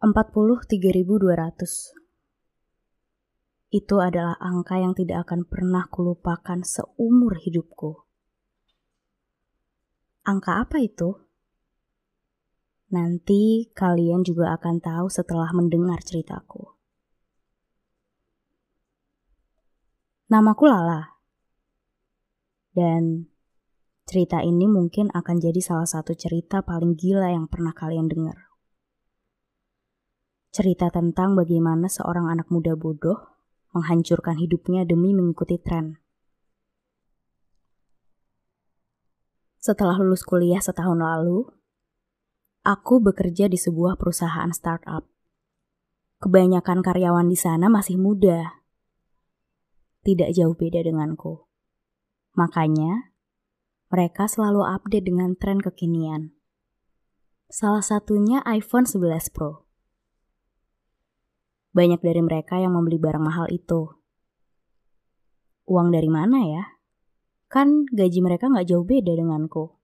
43.200. Itu adalah angka yang tidak akan pernah kulupakan seumur hidupku. Angka apa itu? Nanti kalian juga akan tahu setelah mendengar ceritaku. Namaku Lala. Dan cerita ini mungkin akan jadi salah satu cerita paling gila yang pernah kalian dengar. Cerita tentang bagaimana seorang anak muda bodoh menghancurkan hidupnya demi mengikuti tren. Setelah lulus kuliah setahun lalu, aku bekerja di sebuah perusahaan startup. Kebanyakan karyawan di sana masih muda. Tidak jauh beda denganku. Makanya, mereka selalu update dengan tren kekinian. Salah satunya iPhone 11 Pro. Banyak dari mereka yang membeli barang mahal itu. Uang dari mana ya? Kan gaji mereka gak jauh beda denganku,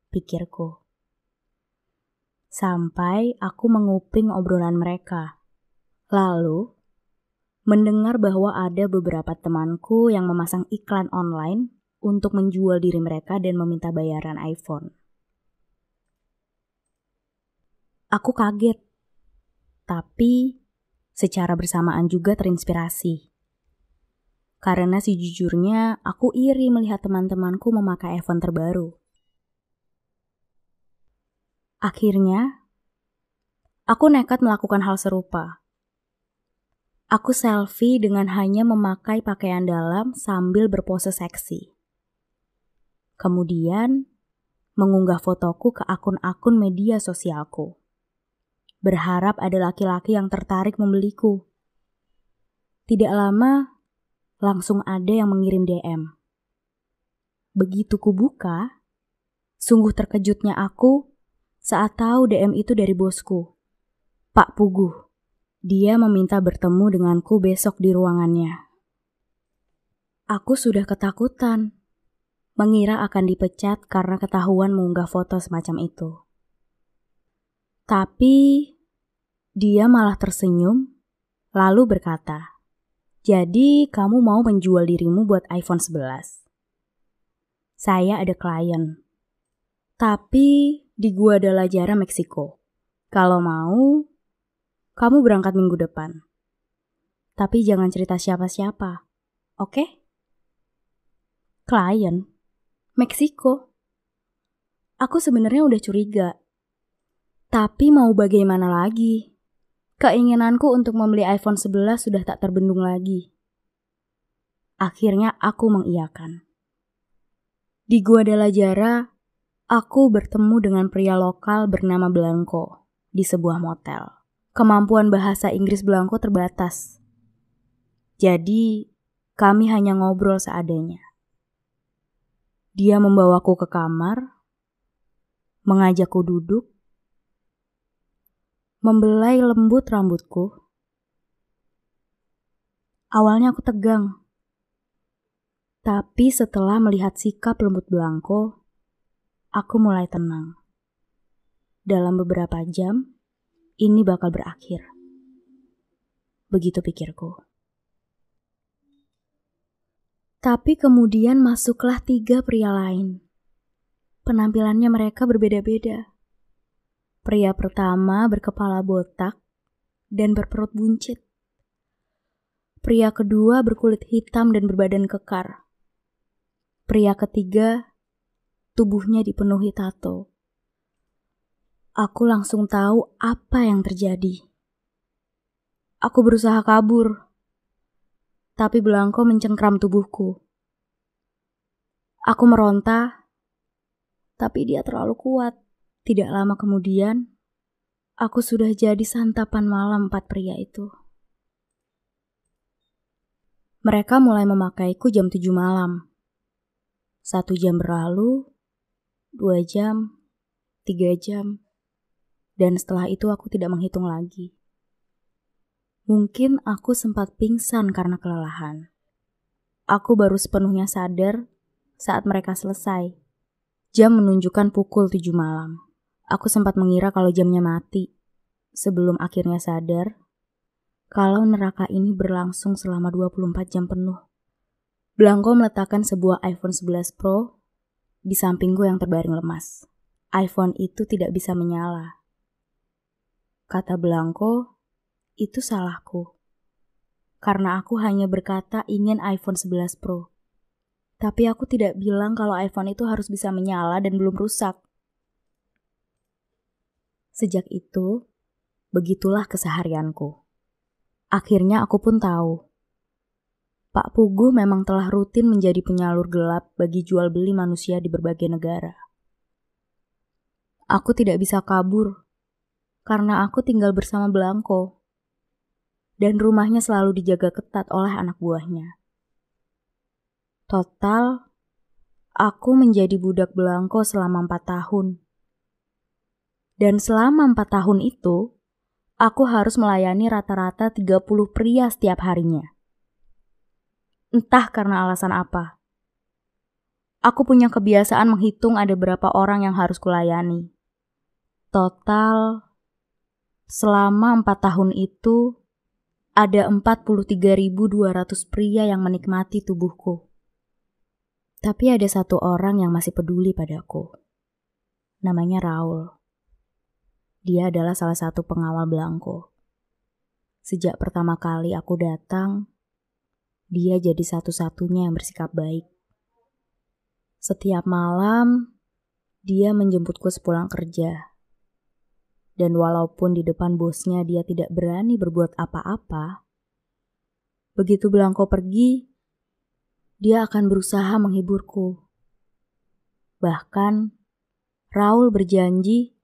pikirku. Sampai aku menguping obrolan mereka. Lalu, mendengar bahwa ada beberapa temanku yang memasang iklan online untuk menjual diri mereka dan meminta bayaran iPhone. Aku kaget, tapi secara bersamaan juga terinspirasi. Karena sejujurnya aku iri melihat teman-temanku memakai iPhone terbaru. Akhirnya, aku nekat melakukan hal serupa. Aku selfie dengan hanya memakai pakaian dalam sambil berpose seksi. Kemudian, mengunggah fotoku ke akun-akun media sosialku. Berharap ada laki-laki yang tertarik membeliku. Tidak lama, langsung ada yang mengirim DM. Begitu kubuka, sungguh terkejutnya aku saat tahu DM itu dari bosku, Pak Puguh. Dia meminta bertemu denganku besok di ruangannya. Aku sudah ketakutan, mengira akan dipecat karena ketahuan mengunggah foto semacam itu. Tapi dia malah tersenyum, lalu berkata, "Jadi kamu mau menjual dirimu buat iPhone 11? Saya ada klien, tapi di Guadalajara, Meksiko. Kalau mau, kamu berangkat minggu depan. Tapi jangan cerita siapa-siapa, oke?" Klien? Meksiko? Aku sebenarnya udah curiga. Tapi mau bagaimana lagi? Keinginanku untuk membeli iPhone 11 sudah tak terbendung lagi. Akhirnya aku mengiyakan. Di Guadalajara, aku bertemu dengan pria lokal bernama Blanco di sebuah motel. Kemampuan bahasa Inggris Blanco terbatas. Jadi, kami hanya ngobrol seadanya. Dia membawaku ke kamar, mengajakku duduk, membelai lembut rambutku. Awalnya aku tegang. Tapi setelah melihat sikap lembut Blanco, aku mulai tenang. Dalam beberapa jam, ini bakal berakhir. Begitu pikirku. Tapi kemudian masuklah 3 pria lain. Penampilannya mereka berbeda-beda. Pria pertama berkepala botak dan berperut buncit. Pria kedua berkulit hitam dan berbadan kekar. Pria ketiga, tubuhnya dipenuhi tato. Aku langsung tahu apa yang terjadi. Aku berusaha kabur, tapi Blanco mencengkram tubuhku. Aku meronta, tapi dia terlalu kuat. Tidak lama kemudian, aku sudah jadi santapan malam 4 pria itu. Mereka mulai memakaiku jam 7 malam. 1 jam berlalu, 2 jam, 3 jam, dan setelah itu aku tidak menghitung lagi. Mungkin aku sempat pingsan karena kelelahan. Aku baru sepenuhnya sadar saat mereka selesai. Jam menunjukkan pukul 7 malam. Aku sempat mengira kalau jamnya mati. Sebelum akhirnya sadar kalau neraka ini berlangsung selama 24 jam penuh. Blanko meletakkan sebuah iPhone 11 Pro di sampingku yang terbaring lemas. iPhone itu tidak bisa menyala. Kata Blanko, itu salahku. Karena aku hanya berkata ingin iPhone 11 Pro. Tapi aku tidak bilang kalau iPhone itu harus bisa menyala dan belum rusak. Sejak itu, begitulah keseharianku. Akhirnya aku pun tahu. Pak Pugu memang telah rutin menjadi penyalur gelap bagi jual beli manusia di berbagai negara. Aku tidak bisa kabur, karena aku tinggal bersama Blanko. Dan rumahnya selalu dijaga ketat oleh anak buahnya. Total, aku menjadi budak Blanko selama 4 tahun. Dan selama 4 tahun itu, aku harus melayani rata-rata 30 pria setiap harinya. Entah karena alasan apa. Aku punya kebiasaan menghitung ada berapa orang yang harus kulayani. Total, selama 4 tahun itu, ada 43.200 pria yang menikmati tubuhku. Tapi ada satu orang yang masih peduli padaku. Namanya Raul. Dia adalah salah satu pengawal Blanko. Sejak pertama kali aku datang, dia jadi satu-satunya yang bersikap baik. Setiap malam, dia menjemputku sepulang kerja. Dan walaupun di depan bosnya dia tidak berani berbuat apa-apa, begitu Blanko pergi, dia akan berusaha menghiburku. Bahkan, Raul berjanji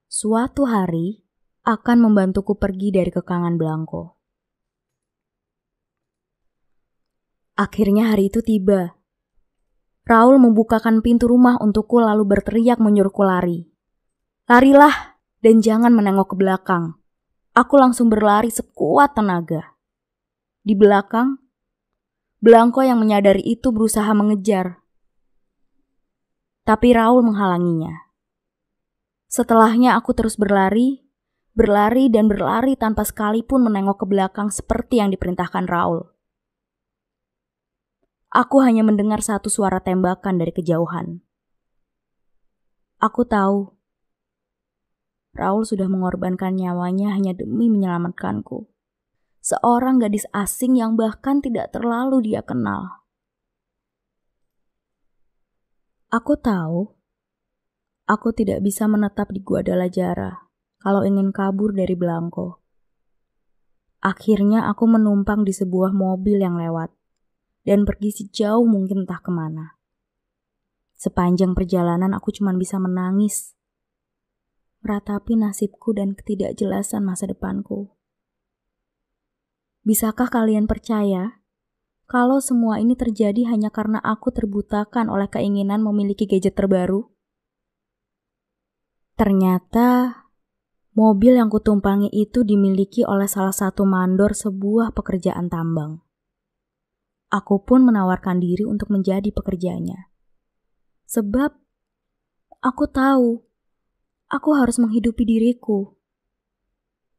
suatu hari akan membantuku pergi dari kekangan Blanko. Akhirnya hari itu tiba. Raul membukakan pintu rumah untukku lalu berteriak menyuruhku lari. Larilah dan jangan menengok ke belakang. Aku langsung berlari sekuat tenaga. Di belakang, Blanko yang menyadari itu berusaha mengejar. Tapi Raul menghalanginya. Setelahnya aku terus berlari dan berlari tanpa sekalipun menengok ke belakang seperti yang diperintahkan Raul. Aku hanya mendengar satu suara tembakan dari kejauhan. Aku tahu, Raul sudah mengorbankan nyawanya hanya demi menyelamatkanku. Seorang gadis asing yang bahkan tidak terlalu dia kenal. Aku tahu, aku tidak bisa menetap di Gua Dalajara kalau ingin kabur dari Blanko. Akhirnya aku menumpang di sebuah mobil yang lewat dan pergi sejauh mungkin entah kemana. Sepanjang perjalanan aku cuma bisa menangis, meratapi nasibku dan ketidakjelasan masa depanku. Bisakah kalian percaya kalau semua ini terjadi hanya karena aku terbutakan oleh keinginan memiliki gadget terbaru? Ternyata mobil yang kutumpangi itu dimiliki oleh salah satu mandor sebuah pekerjaan tambang. Aku pun menawarkan diri untuk menjadi pekerjanya. Sebab aku tahu aku harus menghidupi diriku.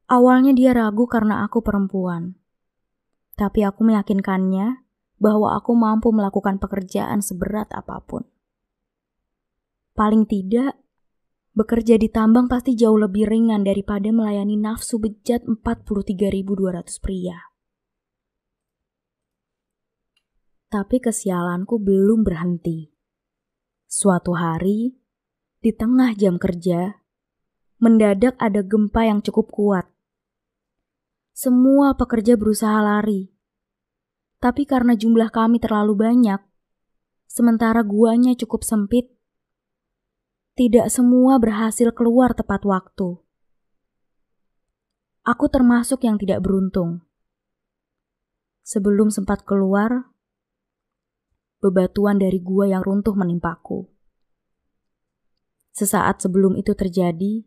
Awalnya dia ragu karena aku perempuan. Tapi aku meyakinkannya bahwa aku mampu melakukan pekerjaan seberat apapun. Paling tidak, bekerja di tambang pasti jauh lebih ringan daripada melayani nafsu bejat 43.200 pria. Tapi kesialanku belum berhenti. Suatu hari, di tengah jam kerja, mendadak ada gempa yang cukup kuat. Semua pekerja berusaha lari. Tapi karena jumlah kami terlalu banyak, sementara guanya cukup sempit, tidak semua berhasil keluar tepat waktu. Aku termasuk yang tidak beruntung. Sebelum sempat keluar, bebatuan dari gua yang runtuh menimpaku. Sesaat sebelum itu terjadi,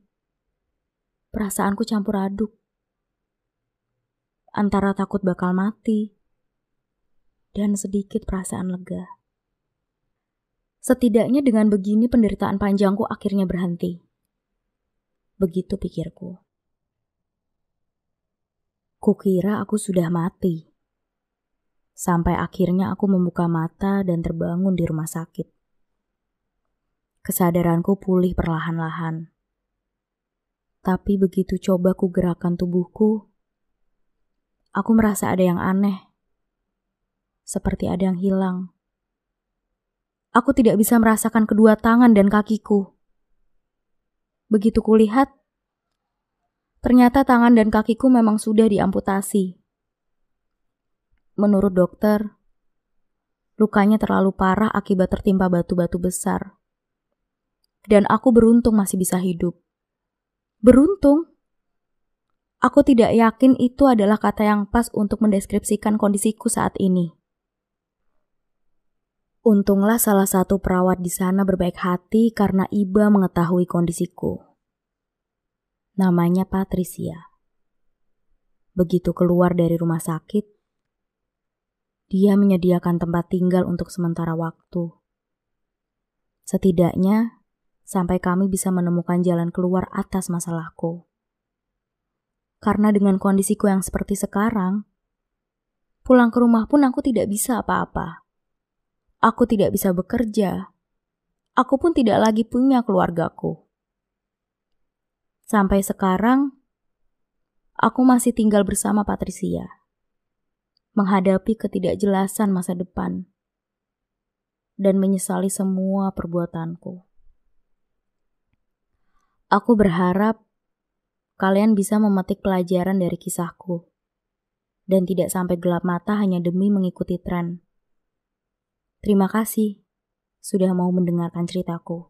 perasaanku campur aduk. Antara takut bakal mati dan sedikit perasaan lega. Setidaknya dengan begini penderitaan panjangku akhirnya berhenti. Begitu pikirku. Kukira aku sudah mati. Sampai akhirnya aku membuka mata dan terbangun di rumah sakit. Kesadaranku pulih perlahan-lahan. Tapi begitu coba ku gerakkan tubuhku, aku merasa ada yang aneh. Seperti ada yang hilang. Aku tidak bisa merasakan kedua tangan dan kakiku. Begitu kulihat, ternyata tangan dan kakiku memang sudah diamputasi. Menurut dokter, lukanya terlalu parah akibat tertimpa batu-batu besar. Dan aku beruntung masih bisa hidup. Beruntung? Aku tidak yakin itu adalah kata yang pas untuk mendeskripsikan kondisiku saat ini. Untunglah salah satu perawat di sana berbaik hati karena iba mengetahui kondisiku. Namanya Patricia. Begitu keluar dari rumah sakit, dia menyediakan tempat tinggal untuk sementara waktu. Setidaknya, sampai kami bisa menemukan jalan keluar atas masalahku. Karena dengan kondisiku yang seperti sekarang, pulang ke rumah pun aku tidak bisa apa-apa. Aku tidak bisa bekerja. Aku pun tidak lagi punya keluargaku. Sampai sekarang, aku masih tinggal bersama Patricia, menghadapi ketidakjelasan masa depan, dan menyesali semua perbuatanku. Aku berharap kalian bisa memetik pelajaran dari kisahku, dan tidak sampai gelap mata hanya demi mengikuti tren. Terima kasih sudah mau mendengarkan ceritaku.